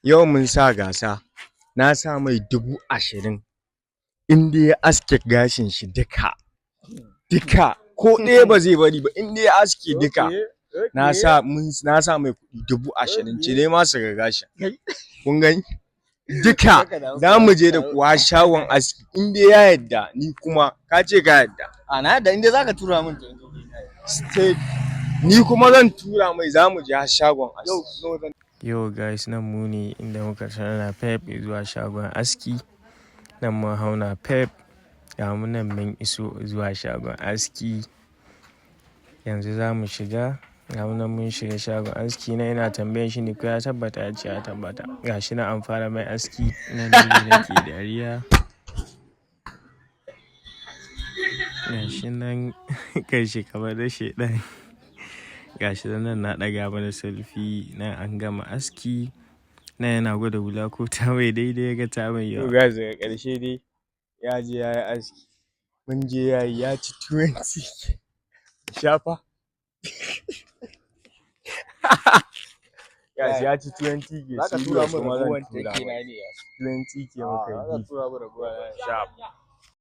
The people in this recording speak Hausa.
Yau mun sa gasa, na sa mai 20,000 in dai ya aske gashin shi duka ko ɗaya ba zai bari ba in dai ya aske duka. Na sa mai kuɗi 20,000 cire ma su ga gashin. Kun gani? Duka za mu je da kuwa shagon aski in dai ya yadda ni kuma ka ce ka yadda. A na yadda in dai zaka tura min ni kuma zan tura mai za mu je shagon aski. Yo guys, nan mu ne inda muka tana pep zuwa shagon aski. Nan mun hauna pep ga mu nan mun iso zuwa shagon aski. Yanzu za mu shiga. Ga mu nan mun shiga shagon aski na ina tambayan shi ne ko ya tabbata, ya ce ya tabbata. Ga shi na an fara mai aski nan ne nake dariya. Ga shi nan kai shi kamar da shedan. Ga shi nan na ɗaga mana selfie nan an gama aski. Nan yana gwada hula ko ta mai daidai ga ta mai yawa. Ga daga ƙarshe dai ya je ya yi aski. Mun je ya yi ya ci 20. Shafa. Gashi ya ci 20 ke zaka tura min kuma zan ragowar tura take na mai. ne 20 ke muka yi. zaka tura min ragowar Sharp.